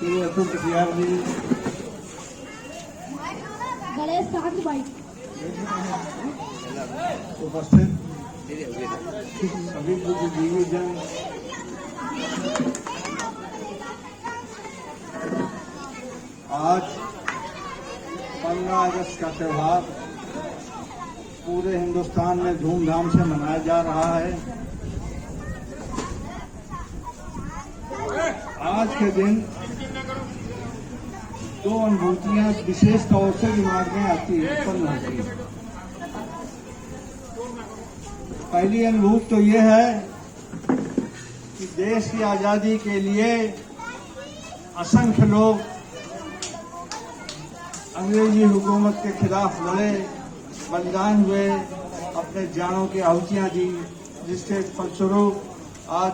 श्री अतुल कटियार जी, गणेश शांत भाई, उपस्थित सभी बुद्धिजीवी जन, आज 15 अगस्त का त्योहार पूरे हिंदुस्तान में धूमधाम से मनाया जा रहा है। आज के दिन दो अनुभूतियां विशेष तौर से दिमाग में आती है, उत्पन्न होती है। पहली अनुभूति तो ये है कि देश की आजादी के लिए असंख्य लोग अंग्रेजी हुकूमत के खिलाफ लड़े, बलिदान हुए, अपने जानों की आहुतियां दी, जिसके फलस्वरूप आज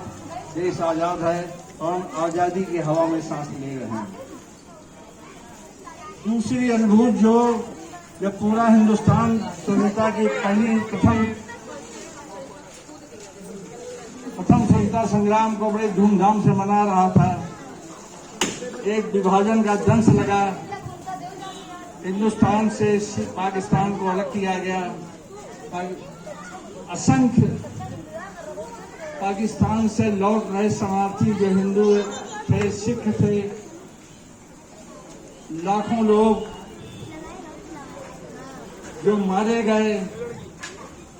देश आजाद है और हम आजादी की हवा में सांस ले रहे हैं। दूसरी अनुभूति जब पूरा हिंदुस्तान स्वतंत्रता की प्रथम स्वतंत्रता संग्राम को बड़े धूमधाम से मना रहा था, एक विभाजन का दंश लगा, हिंदुस्तान से पाकिस्तान को अलग किया गया, असंख्य पाकिस्तान से लौट रहे शरणार्थी जो हिंदू थे, सिख थे, लाखों लोग जो मारे गए,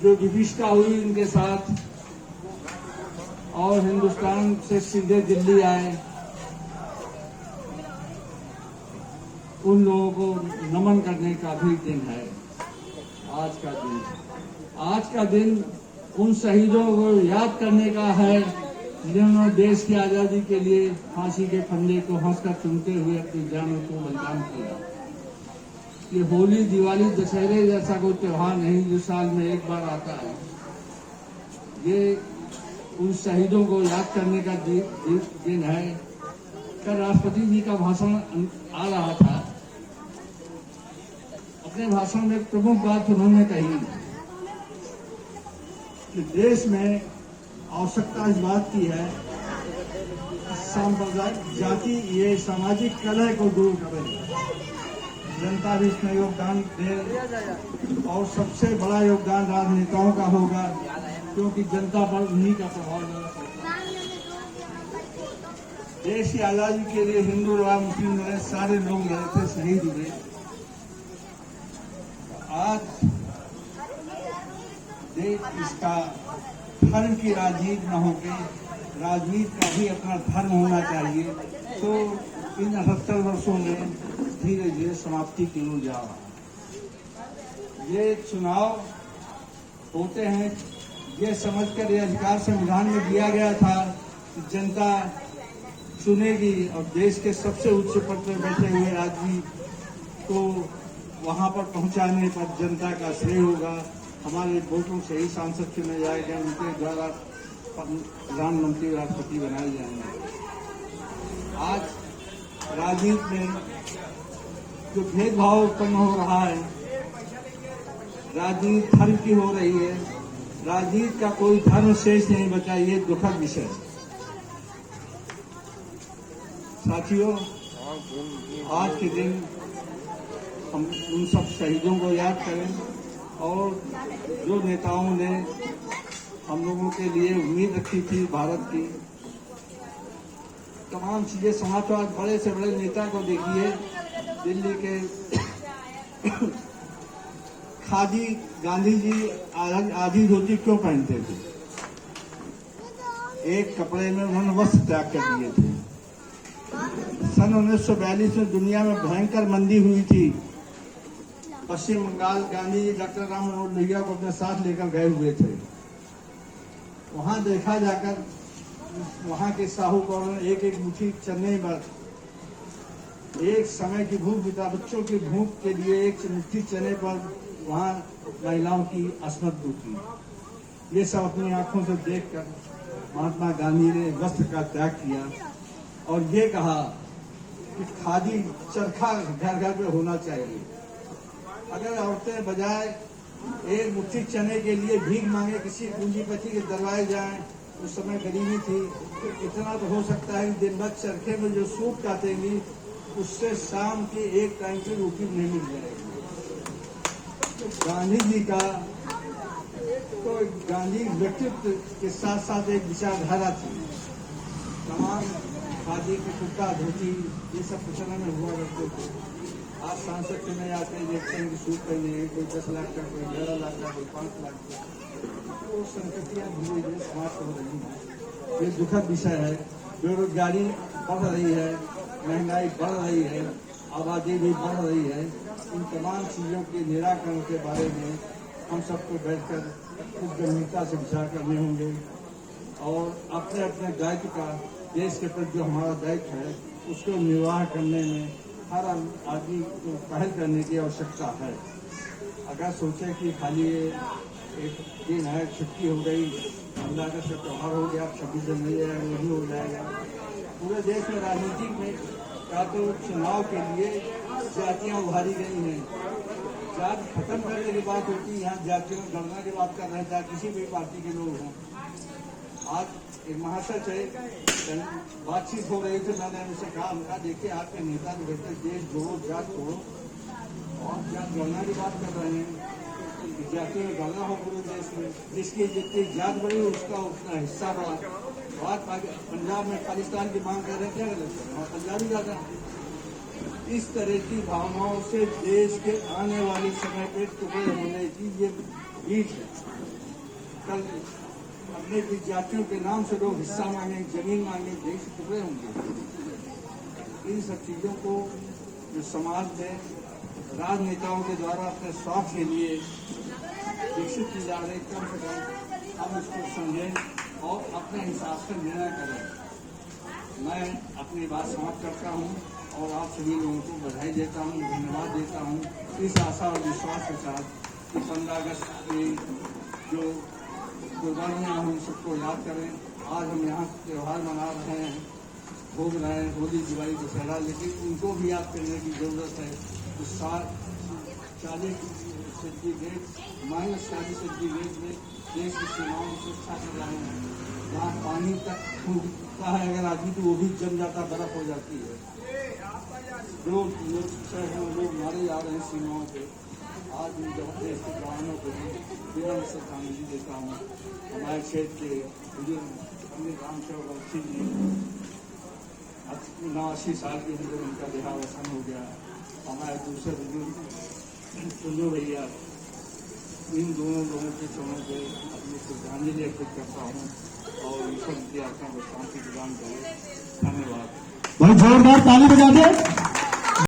जो विभिष्टा हुई इनके साथ, और हिंदुस्तान से सीधे दिल्ली आए, उन लोगों को नमन करने का भी दिन है आज का दिन। आज का दिन उन शहीदों को याद करने का है जिन्होंने देश की आजादी के लिए फांसी के फंदे को हंसकर चूमते हुए अपनी जानों को बलिदान किया। ये होली, दिवाली, दशहरे जैसा कोई त्योहार नहीं जो साल में एक बार आता है। ये उन शहीदों को याद करने का दिन है। कल राष्ट्रपति जी का भाषण आ रहा था। अपने भाषण में एक प्रमुख बात उन्होंने कही कि देश में आवश्यकता इस बात की है सांप्रदायिक जाति ये सामाजिक कलह को दूर करे, जनता भी इसमें योगदान दे, और सबसे बड़ा योगदान राजनेताओं का होगा, क्योंकि जनता पर उन्हीं का प्रभाव है। देश की आजादी के लिए हिंदू और मुस्लिम लड़े, सारे लोग लड़े थे, शहीद हुए। आज इसका धर्म की राजनीति न होकर राजनीति का भी अपना धर्म होना चाहिए। तो इन 78 वर्षों में धीरे धीरे समाप्ति की ओर जा रहा है। ये चुनाव होते हैं ये समझकर, ये अधिकार संविधान में दिया गया था कि जनता चुनेगी और देश के सबसे उच्च पद पर बैठे हुए आदमी को वहां पर पहुंचाने पर जनता का श्रेय होगा। हमारे वोटों से ही सांसद चुने जाएंगे, उनके द्वारा प्रधानमंत्री, राष्ट्रपति बनाए जाएंगे। आज राजनीति में जो भेदभाव उत्पन्न हो रहा है, राजनीति धर्म की हो रही है, राजनीति का कोई धर्म शेष नहीं बचा, ये दुखद विषय। साथियों, आज के दिन हम उन सब शहीदों को याद करें, और जो नेताओं ने हम लोगों के लिए उम्मीद रखी थी भारत की, तमाम चीजें समाजवाद, बड़े से बड़े नेता को देखिए, दिल्ली के खादी, गांधी जी आधी धोती क्यों पहनते थे? एक कपड़े में उन्होंने वस्त्र त्याग कर दिए थे। सन 1942 में दुनिया में भयंकर मंदी हुई थी। पश्चिम बंगाल गांधी जी डॉक्टर राम मनोहर लोहिया को अपने साथ लेकर गए हुए थे। वहां देखा जाकर वहां के साहूकारों ने एक एक मुट्ठी चने पर एक समय की भूख बिता, बच्चों की भूख के लिए एक मुट्ठी चने पर वहां महिलाओं की अस्मत होती। ये सब अपनी आंखों से देखकर महात्मा गांधी ने वस्त्र का त्याग किया और ये कहा कि खादी चरखा घर घर में होना चाहिए। अगर औरतें बजाय एक मुट्ठी चने के लिए भीख मांगे किसी पूंजीपति के दरवाजे जाएं, उस समय गरीबी थी। इतना तो हो सकता है कि दिन भर चरखे में जो सूप काटेंगी उससे शाम की एक टाइम की रोटी नहीं मिल जाएगी। तो गांधी जी का तो गांधी व्यक्तित्व के साथ साथ एक विचारधारा थी। तमाम खादी की कुर्ता धोती ये सब प्रचलन में हुआ करते थे। आज सांसद चुने जाते हैं, देखते हैं कि सूट पहने, कोई 10 लाख का, कोई 11 लाख का, कोई 5 लाख का। तो संस्कृतियाँ धीरे धीरे समाप्त हो रही हैं। ये दुखद विषय है। बेरोजगारी बढ़ रही है, महंगाई बढ़ रही है, आबादी भी बढ़ रही है। इन तमाम चीज़ों के निराकरण के बारे में हम सबको बैठकर खुद गंभीरता से विचार करने होंगे और अपने अपने दायित्व का, देश के प्रति जो हमारा दायित्व है उसको निर्वाह करने में हर आदमी को पहल करने की आवश्यकता है। अगर सोचे कि खाली एक दिन है, छुट्टी हो गई, 15 अगस्त का त्यौहार हो गया, 26 जनवरी वो भी हो जाएगा। पूरे देश में राजनीति में का तो चुनाव के लिए जातियां उभारी गई हैं। जाति खत्म करने की बात होती है, यहाँ जातियों में गणना की बात कर रहे हैं, चाहे किसी भी पार्टी के लोग हों। आज एक महासचिव है, बातचीत हो रही थी, मैंने उनसे कहा, उनका देखिए आपके नेता तो कहते देश जोड़ो जात छोड़ो, और जात गणना की बात कर रहे हैं। जाति में गणना हो पूरे देश में, जिसकी जितनी जात बढ़ी उसका उतना हिस्सा बढ़ा। बात पंजाब में खालिस्तान की मांग कर रहे हैं, क्या गलत कर रहे हैं, पंजाबी ज्यादा। इस तरह की भावनाओं से देश के आने वाले समय पे टुकड़े होने की ये बीज है। कल अपने जातियों के नाम से लोग हिस्सा मांगे, जमीन मांगे, देश के टुकड़े होंगे। इन सब चीजों को जो समाज में राजनेताओं के द्वारा अपने स्वार्थ के लिए विकसित की जा रही, कम से कम हम इसको समझें और अपने हिसाब से निर्णय करें। मैं अपनी बात समाप्त करता हूँ और आप सभी लोगों को बधाई देता हूँ, धन्यवाद देता हूँ, इस आशा और विश्वास के साथ कि 15 अगस्त की जो कुर्बानियाँ हम सबको याद करें। आज हम यहाँ त्यौहार मना रहे हैं, भोग रहे हैं, होली, दिवाली, दशहरा, लेकिन उनको भी याद करने की जरूरत है। तो 40 सेंटीग्रेड -40 सेंटीग्रेड में देश की सीमाओं में सुरक्षा कर रहे हैं। जहाँ पानी तक छूटता है अगर आदमी तो वो भी जम जाता, बर्फ हो जाती है। जो लोग मारे जा रहे हैं सीमाओं पे, आज इन देश के जवानों को बिना श्रद्धांजलि देता हूँ। हमारे क्षेत्र के बुजुर्ग राम सेवक सिंह जी 89 साल की उम्र में उनका देहावसान हो गया। हमारे दूसरे बुजुर्ग सुनो भैया, इन दोनों लोगों के चरणों पे अपनी श्रद्धांजलि अर्पित करता हूँ और ईश्वर की आत्मा को शांति प्रदान करें। धन्यवाद। बहुत जोरदार ताली बजा दे।